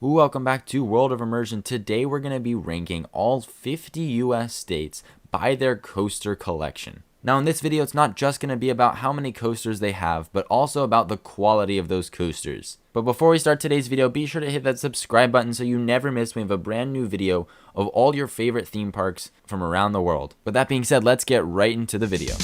Welcome back to World of Immersion. Today we're going to be ranking all 50 US states by their coaster collection. Now in this video it's not just going to be about how many coasters they have, but also about the quality of those coasters. But before we start today's video, be sure to hit that subscribe button so you never miss when we have a brand new video of all your favorite theme parks from around the world. With that being said, let's get right into the video.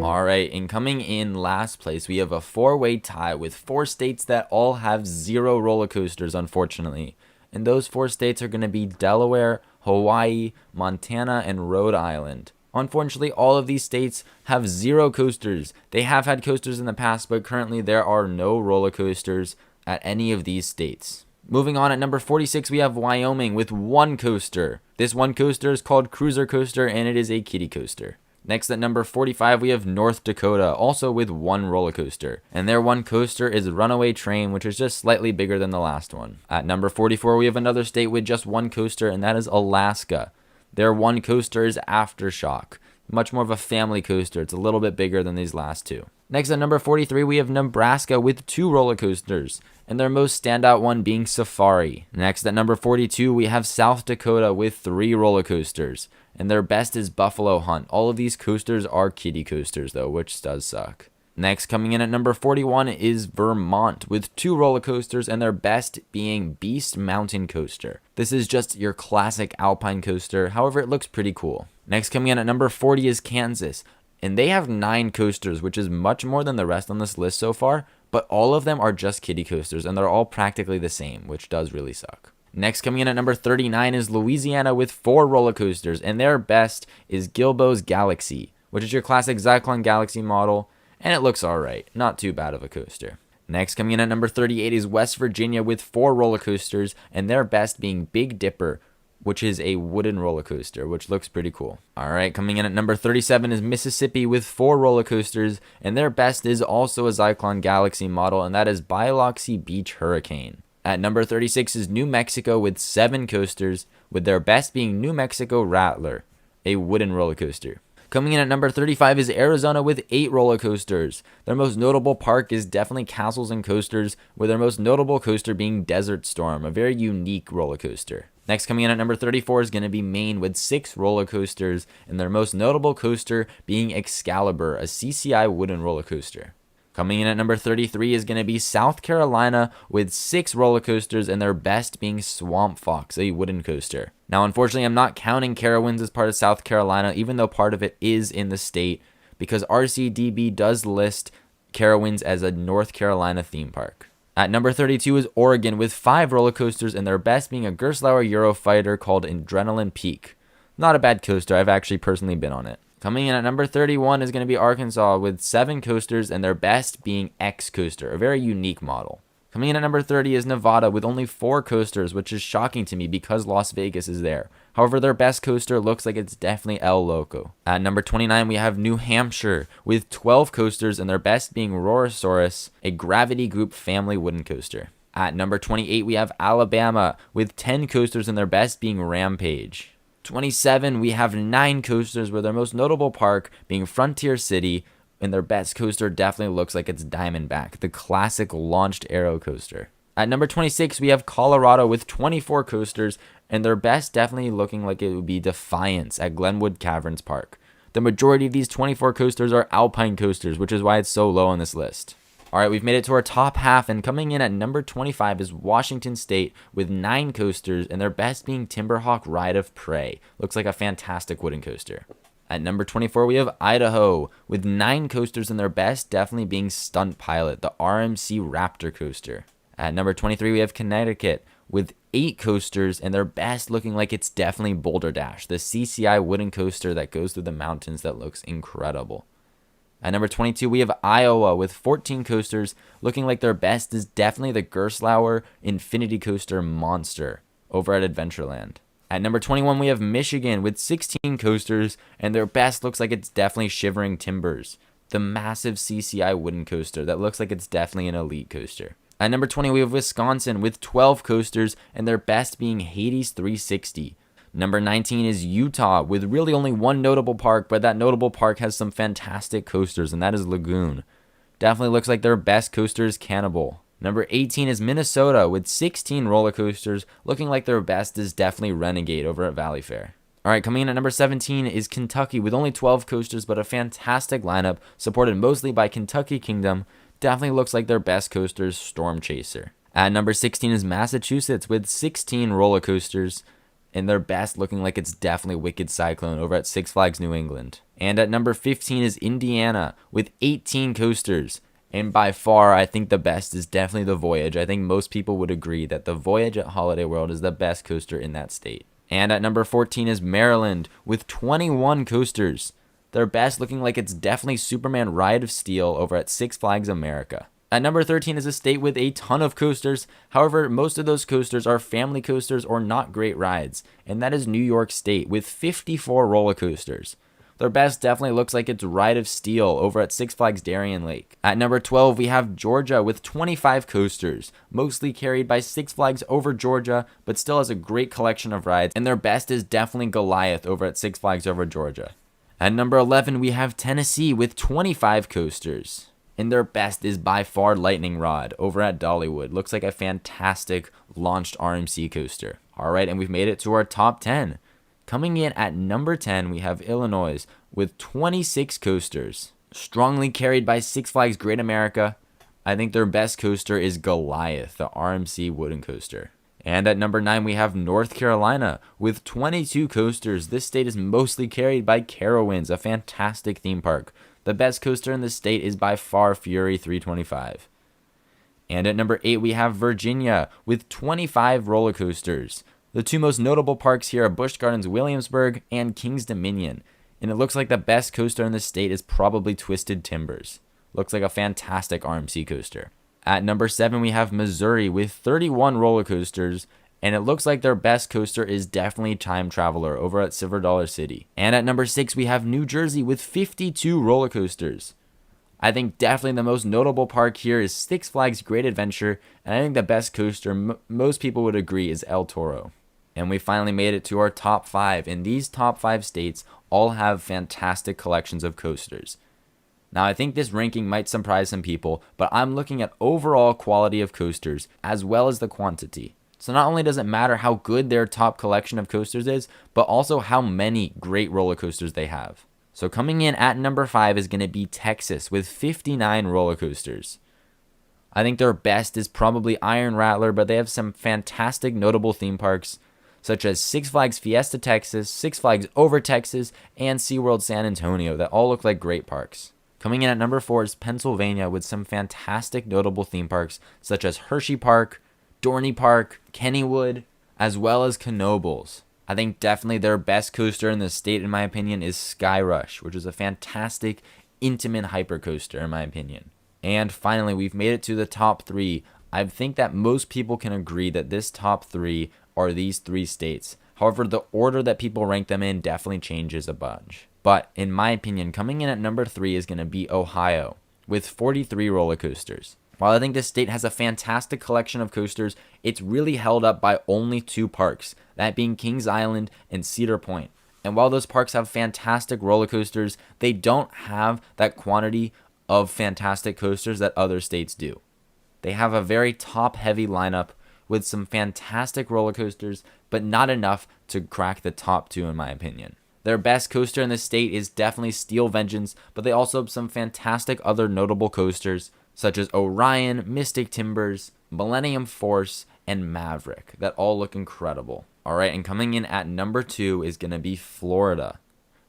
Alright, and coming in last place, we have a four-way tie with 4 states that all have 0 roller coasters, unfortunately. And those 4 states are going to be Delaware, Hawaii, Montana, and Rhode Island. Unfortunately, all of these states have 0 coasters. They have had coasters in the past, but currently there are no roller coasters at any of these states. Moving on, at number 46, we have Wyoming with 1 coaster. This 1 coaster is called Cruiser Coaster, and it is a kiddie coaster. Next, at number 45, we have North Dakota, also with 1 roller coaster. And their 1 coaster is Runaway Train, which is just slightly bigger than the last one. At number 44, we have another state with just 1 coaster, and that is Alaska. Their 1 coaster is Aftershock. Much more of a family coaster. It's a little bit bigger than these last 2. Next, at number 43, we have Nebraska with 2 roller coasters, and their most standout one being Safari. Next, at number 42, we have South Dakota with 3 roller coasters, and their best is Buffalo Hunt. All of these coasters are kiddie coasters, though, which does suck. Next, coming in at number 41 is Vermont with 2 roller coasters, and their best being Beast Mountain Coaster. This is just your classic alpine coaster, however, it looks pretty cool. Next, coming in at number 40 is Kansas, and they have 9 coasters, which is much more than the rest on this list so far, but all of them are just kiddie coasters, and they're all practically the same, which does really suck. Next, coming in at number 39 is Louisiana with 4 roller coasters, and their best is Gilboa's Galaxy, which is your classic Zyklon Galaxy model, and it looks alright, not too bad of a coaster. Next, coming in at number 38 is West Virginia with 4 roller coasters, and their best being Big Dipper, which is a wooden roller coaster, which looks pretty cool. Alright, coming in at number 37 is Mississippi with 4 roller coasters, and their best is also a Zyklon Galaxy model, and that is Biloxi Beach Hurricane. At number 36 is New Mexico with 7 coasters, with their best being New Mexico Rattler, a wooden roller coaster. Coming in at number 35 is Arizona with 8 roller coasters. Their most notable park is definitely Castles and Coasters, with their most notable coaster being Desert Storm, a very unique roller coaster. Next, coming in at number 34 is going to be Maine with 6 roller coasters, and their most notable coaster being Excalibur, a CCI wooden roller coaster. Coming in at number 33 is going to be South Carolina with 6 roller coasters, and their best being Swamp Fox, a wooden coaster. Now, unfortunately, I'm not counting Carowinds as part of South Carolina, even though part of it is in the state, because RCDB does list Carowinds as a North Carolina theme park. At number 32 is Oregon with 5 roller coasters, and their best being a Gerstlauer Eurofighter called Adrenaline Peak. Not a bad coaster, I've actually personally been on it. Coming in at number 31 is going to be Arkansas with 7 coasters, and their best being X Coaster, a very unique model. Coming in at number 30 is Nevada with only 4 coasters, which is shocking to me because Las Vegas is there. However, their best coaster looks like it's definitely El Loco. At number 29, we have New Hampshire with 12 coasters, and their best being Rorosaurus, a Gravity Group family wooden coaster. At number 28, we have Alabama with 10 coasters, and their best being Rampage. 27, we have 9 coasters, with their most notable park being Frontier City, and their best coaster definitely looks like it's Diamondback, the classic launched aero coaster. At number 26, we have Colorado with 24 coasters, and their best definitely looking like it would be Defiance at Glenwood Caverns Park. The majority of these 24 coasters are Alpine coasters, which is why it's so low on this list. Alright, we've made it to our top half, and coming in at number 25 is Washington State with 9 coasters, and their best being Timberhawk Ride of Prey. Looks like a fantastic wooden coaster. At number 24, we have Idaho with 9 coasters, and their best definitely being Stunt Pilot, the RMC Raptor coaster. At number 23, we have Connecticut with 8 coasters, and their best looking like it's definitely Boulder Dash, the CCI wooden coaster that goes through the mountains that looks incredible. At number 22, we have Iowa with 14 coasters, looking like their best is definitely the Gerstlauer Infinity Coaster Monster over at Adventureland. At number 21, we have Michigan with 16 coasters, and their best looks like it's definitely Shivering Timbers, the massive CCI wooden coaster that looks like it's definitely an elite coaster. At number 20, we have Wisconsin with 12 coasters, and their best being Hades 360. Number 19 is Utah with really only one notable park, but that notable park has some fantastic coasters, and that is Lagoon. Definitely looks like their best coaster is Cannibal. Number 18 is Minnesota with 16 roller coasters, looking like their best is definitely Renegade over at Valley Fair. Alright, coming in at number 17 is Kentucky with only 12 coasters, but a fantastic lineup, supported mostly by Kentucky Kingdom. Definitely looks like their best coaster is Storm Chaser. At number 16 is Massachusetts with 16 roller coasters, and their best looking like it's definitely Wicked Cyclone over at Six Flags New England. And at number 15 is Indiana with 18 coasters. And by far, I think the best is definitely the Voyage. I think most people would agree that the Voyage at Holiday World is the best coaster in that state. And at number 14 is Maryland with 21 coasters. Their best looking like it's definitely Superman Ride of Steel over at Six Flags America. At number 13 is a state with a ton of coasters. However, most of those coasters are family coasters or not great rides. And that is New York State with 54 roller coasters. Their best definitely looks like it's Ride of Steel over at Six Flags Darien Lake. At number 12, we have Georgia with 25 coasters, mostly carried by Six Flags over Georgia, but still has a great collection of rides. And their best is definitely Goliath over at Six Flags over Georgia. At number 11, we have Tennessee with 25 coasters. And their best is by far Lightning Rod over at Dollywood. Looks like a fantastic launched RMC coaster. Alright, and we've made it to our top 10. Coming in at number 10, we have Illinois with 26 coasters. Strongly carried by Six Flags Great America. I think their best coaster is Goliath, the RMC wooden coaster. And at number 9, we have North Carolina with 22 coasters. This state is mostly carried by Carowinds, a fantastic theme park. The best coaster in the state is by far Fury 325. And at number 8, we have Virginia with 25 roller coasters. The two most notable parks here are Busch Gardens Williamsburg and King's Dominion. And it looks like the best coaster in the state is probably Twisted Timbers. Looks like a fantastic RMC coaster. At number 7, we have Missouri with 31 roller coasters. And it looks like their best coaster is definitely Time Traveler over at Silver Dollar City. And at number 6, we have New Jersey with 52 roller coasters. I think definitely the most notable park here is Six Flags Great Adventure. And I think the best coaster, most people would agree, is El Toro. And we finally made it to our top 5. And these top 5 states all have fantastic collections of coasters. Now, I think this ranking might surprise some people, but I'm looking at overall quality of coasters as well as the quantity. So not only does it matter how good their top collection of coasters is, but also how many great roller coasters they have. So coming in at number 5 is going to be Texas with 59 roller coasters. I think their best is probably Iron Rattler, but they have some fantastic notable theme parks, such as Six Flags Fiesta Texas, Six Flags Over Texas, and SeaWorld San Antonio that all look like great parks. Coming in at number 4 is Pennsylvania with some fantastic notable theme parks, such as Hershey Park, Dorney Park, Kennywood, as well as Knoebels. I think definitely their best coaster in the state, in my opinion, is Sky Rush, which is a fantastic, intimate hypercoaster, in my opinion. And finally, we've made it to the top 3. I think that most people can agree that this top 3 are these 3 states. However, the order that people rank them in definitely changes a bunch. But in my opinion, coming in at number 3 is going to be Ohio with 43 roller coasters. While I think this state has a fantastic collection of coasters, it's really held up by only 2 parks, that being Kings Island and Cedar Point. And while those parks have fantastic roller coasters, they don't have that quantity of fantastic coasters that other states do. They have a very top-heavy lineup with some fantastic roller coasters, but not enough to crack the top 2 in my opinion. Their best coaster in the state is definitely Steel Vengeance, but they also have some fantastic other notable coasters, such as Orion, Mystic Timbers, Millennium Force, and Maverick, that all look incredible. Alright, and coming in at number 2 is going to be Florida,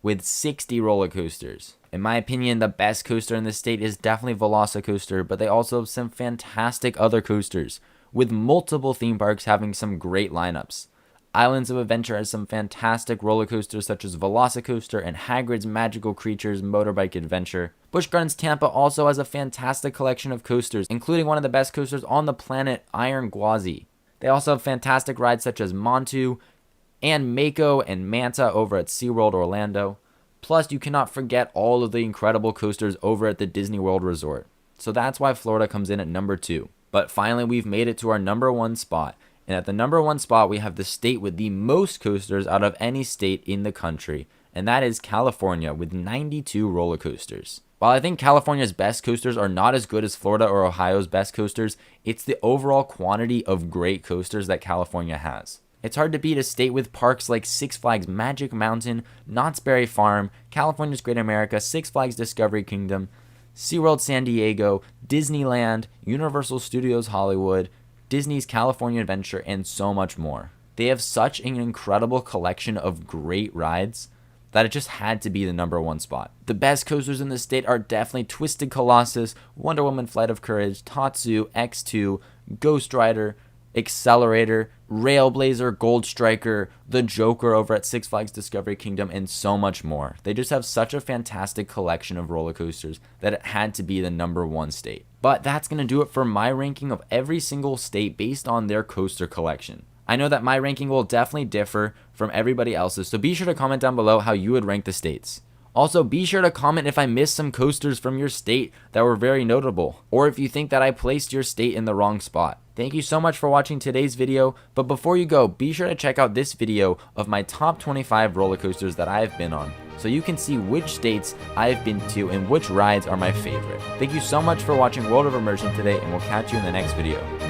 with 60 roller coasters. In my opinion, the best coaster in the state is definitely Velocicoaster, but they also have some fantastic other coasters, with multiple theme parks having some great lineups. Islands of Adventure has some fantastic roller coasters such as Velocicoaster and Hagrid's Magical Creatures Motorbike Adventure. Busch Gardens Tampa also has a fantastic collection of coasters, including one of the best coasters on the planet, Iron Gwazi. They also have fantastic rides such as Montu and Mako and Manta over at SeaWorld Orlando. Plus, you cannot forget all of the incredible coasters over at the Disney World Resort. So that's why Florida comes in at number 2. But finally, we've made it to our number 1 spot. And at the number 1 spot, we have the state with the most coasters out of any state in the country. And that is California with 92 roller coasters. While I think California's best coasters are not as good as Florida or Ohio's best coasters, it's the overall quantity of great coasters that California has. It's hard to beat a state with parks like Six Flags Magic Mountain, Knott's Berry Farm, California's Great America, Six Flags Discovery Kingdom, SeaWorld San Diego, Disneyland, Universal Studios Hollywood, Disney's California Adventure, and so much more. They have such an incredible collection of great rides that it just had to be the number 1 spot. The best coasters in the state are definitely Twisted Colossus, Wonder Woman Flight of Courage, Tatsu, X2, Ghost Rider, Accelerator, Railblazer, Gold Striker, the Joker over at Six Flags Discovery Kingdom, and so much more. They just have such a fantastic collection of roller coasters that it had to be the number 1 state. But that's going to do it for my ranking of every single state based on their coaster collection. I know that my ranking will definitely differ from everybody else's, so be sure to comment down below how you would rank the states. Also, be sure to comment if I missed some coasters from your state that were very notable, or if you think that I placed your state in the wrong spot. Thank you so much for watching today's video, but before you go, be sure to check out this video of my top 25 roller coasters that I have been on, so you can see which states I have been to and which rides are my favorite. Thank you so much for watching World of Immersion today, and we'll catch you in the next video.